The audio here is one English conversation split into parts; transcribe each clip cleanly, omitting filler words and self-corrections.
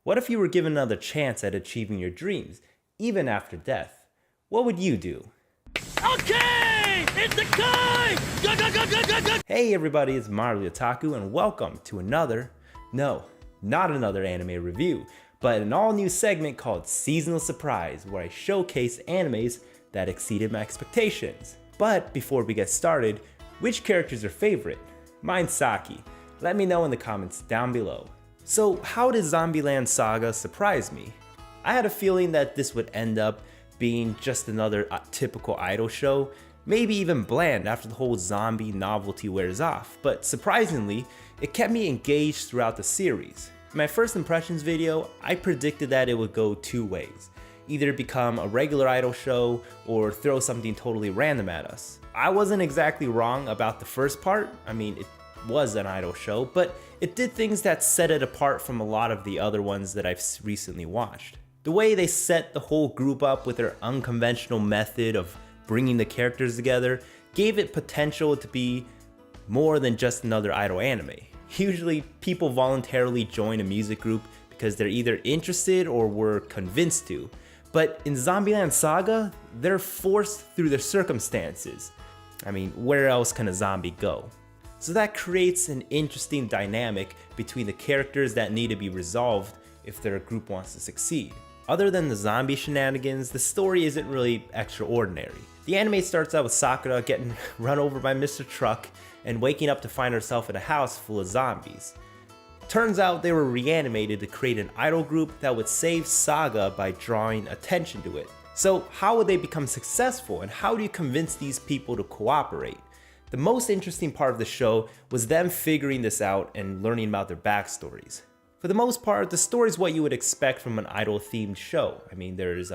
What if you were given another chance at achieving your dreams, even after death? What would you do? Okay! It's the time! Go, go, go, go, go, go! Hey everybody, it's Otaku and welcome to not another anime review, but an all-new segment called Seasonal Surprise, where I showcase animes that exceeded my expectations. But before we get started, which character's your favorite? Mine's Saki. Let me know in the comments down below. So how did Zombieland Saga surprise me? I had a feeling that this would end up being just another typical idol show, maybe even bland after the whole zombie novelty wears off, but surprisingly, it kept me engaged throughout the series. In my first impressions video, I predicted that it would go two ways, either become a regular idol show or throw something totally random at us. I wasn't exactly wrong about the first part. I mean, it was an idol show, but it did things that set it apart from a lot of the other ones that I've recently watched. The way they set the whole group up with their unconventional method of bringing the characters together gave it potential to be more than just another idol anime. Usually people voluntarily join a music group because they're either interested or were convinced to, but in Zombieland Saga, they're forced through their circumstances. I mean, where else can a zombie go? So that creates an interesting dynamic between the characters that need to be resolved if their group wants to succeed. Other than the zombie shenanigans, the story isn't really extraordinary. The anime starts out with Sakura getting run over by Mr. Truck and waking up to find herself in a house full of zombies. Turns out they were reanimated to create an idol group that would save Saga by drawing attention to it. So how would they become successful, and how do you convince these people to cooperate? The most interesting part of the show was them figuring this out and learning about their backstories. For the most part, the story is what you would expect from an idol-themed show. I mean, there's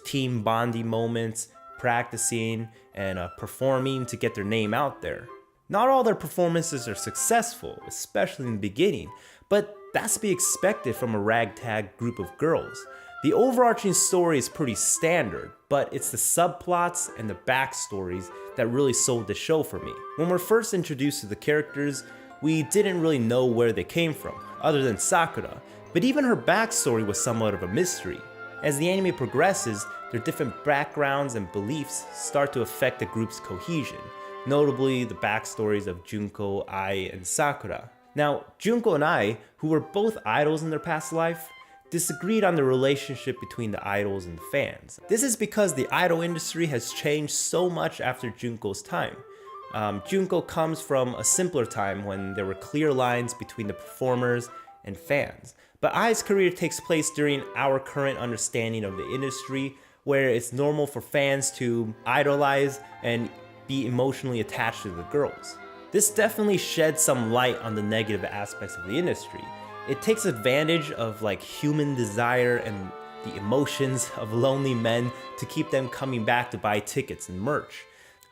team bonding moments, practicing, and performing to get their name out there. Not all their performances are successful, especially in the beginning, but that's to be expected from a ragtag group of girls. The overarching story is pretty standard, but it's the subplots and the backstories that really sold the show for me. When we're first introduced to the characters, we didn't really know where they came from, other than Sakura, but even her backstory was somewhat of a mystery. As the anime progresses, their different backgrounds and beliefs start to affect the group's cohesion, notably the backstories of Junko, Ai, and Sakura. Now, Junko and Ai, who were both idols in their past life, disagreed on the relationship between the idols and the fans. This is because the idol industry has changed so much after Junko's time. Junko comes from a simpler time when there were clear lines between the performers and fans. But Ai's career takes place during our current understanding of the industry, where it's normal for fans to idolize and be emotionally attached to the girls. This definitely sheds some light on the negative aspects of the industry. It takes advantage of human desire and the emotions of lonely men to keep them coming back to buy tickets and merch.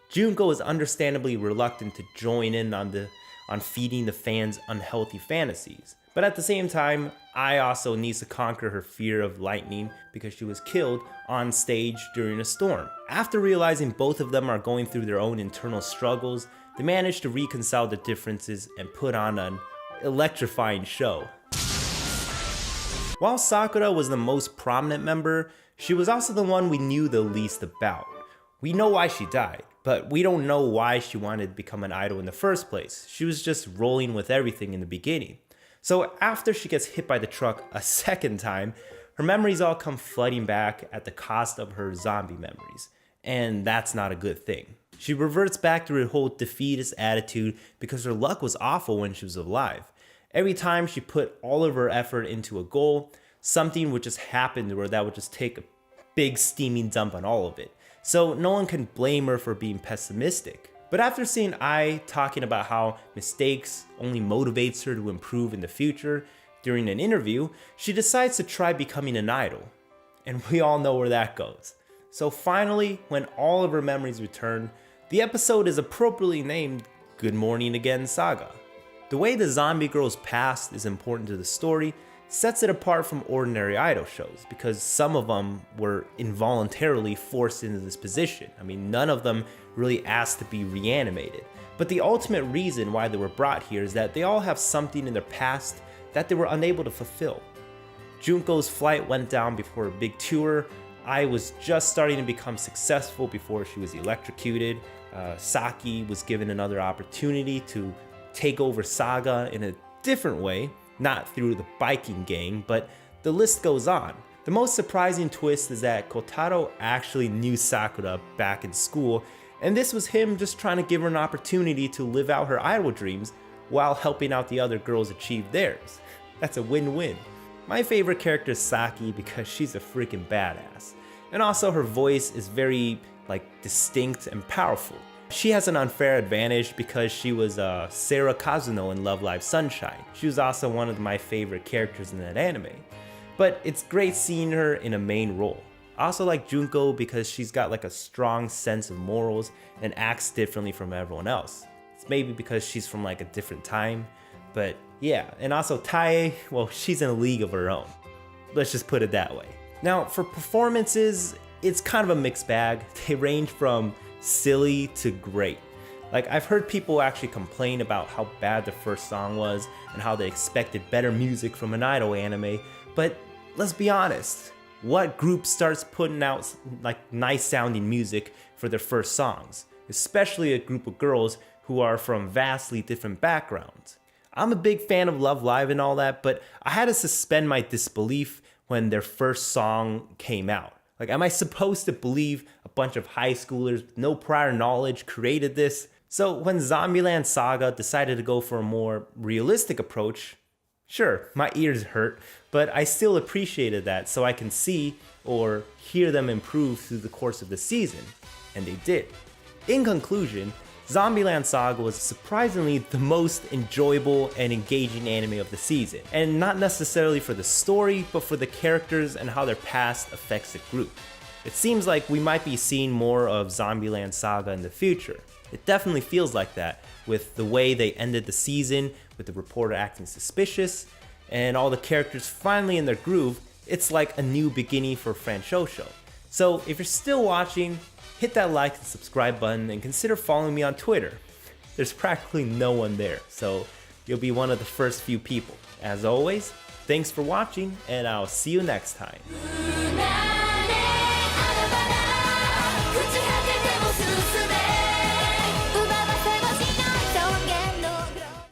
Junko is understandably reluctant to join in on feeding the fans unhealthy fantasies. But at the same time, Ai also needs to conquer her fear of lightning because she was killed on stage during a storm. After realizing both of them are going through their own internal struggles, they manage to reconcile the differences and put on an electrifying show. While Sakura was the most prominent member, she was also the one we knew the least about. We know why she died, but we don't know why she wanted to become an idol in the first place. She was just rolling with everything in the beginning. So after she gets hit by the truck a second time, her memories all come flooding back at the cost of her zombie memories. And that's not a good thing. She reverts back to her whole defeatist attitude because her luck was awful when she was alive. Every time she put all of her effort into a goal, something would just happen to her that would just take a big steaming dump on all of it. So no one can blame her for being pessimistic. But after seeing Ai talking about how mistakes only motivates her to improve in the future during an interview, she decides to try becoming an idol. And we all know where that goes. So finally, when all of her memories return, the episode is appropriately named Good Morning Again Saga. The way the zombie girl's past is important to the story sets it apart from ordinary idol shows because some of them were involuntarily forced into this position. I mean, none of them really asked to be reanimated. But the ultimate reason why they were brought here is that they all have something in their past that they were unable to fulfill. Junko's flight went down before a big tour. Ai was just starting to become successful before she was electrocuted. Saki was given another opportunity to take over Saga in a different way, not through the biking gang, but the list goes on. The most surprising twist is that Kotaro actually knew Sakura back in school, and this was him just trying to give her an opportunity to live out her idol dreams while helping out the other girls achieve theirs. That's a win-win. My favorite character is Saki because she's a freaking badass. And also her voice is very distinct and powerful. She has an unfair advantage because she was Sarah Kazuno in Love Live Sunshine. She was also one of my favorite characters in that anime. But it's great seeing her in a main role. I also like Junko because she's got a strong sense of morals and acts differently from everyone else. It's maybe because she's from a different time, but yeah. And also Tae, well, she's in a league of her own. Let's just put it that way. Now for performances, it's kind of a mixed bag. They range from silly to great. I've heard people actually complain about how bad the first song was and how they expected better music from an idol anime, but let's be honest, what group starts putting out nice sounding music for their first songs? Especially a group of girls who are from vastly different backgrounds. I'm a big fan of Love Live and all that, but I had to suspend my disbelief when their first song came out. Am I supposed to believe a bunch of high schoolers with no prior knowledge created this? So when Zombieland Saga decided to go for a more realistic approach, sure, my ears hurt, but I still appreciated that so I can see or hear them improve through the course of the season, and they did. In conclusion, Zombieland Saga was surprisingly the most enjoyable and engaging anime of the season, and not necessarily for the story, but for the characters and how their past affects the group. It seems like we might be seeing more of Zombieland Saga in the future. It definitely feels like that, with the way they ended the season, with the reporter acting suspicious, and all the characters finally in their groove. It's like a new beginning for Franchosho. So if you're still watching, hit that like and subscribe button and consider following me on Twitter. There's practically no one there, so you'll be one of the first few people. As always, thanks for watching, and I'll see you next time.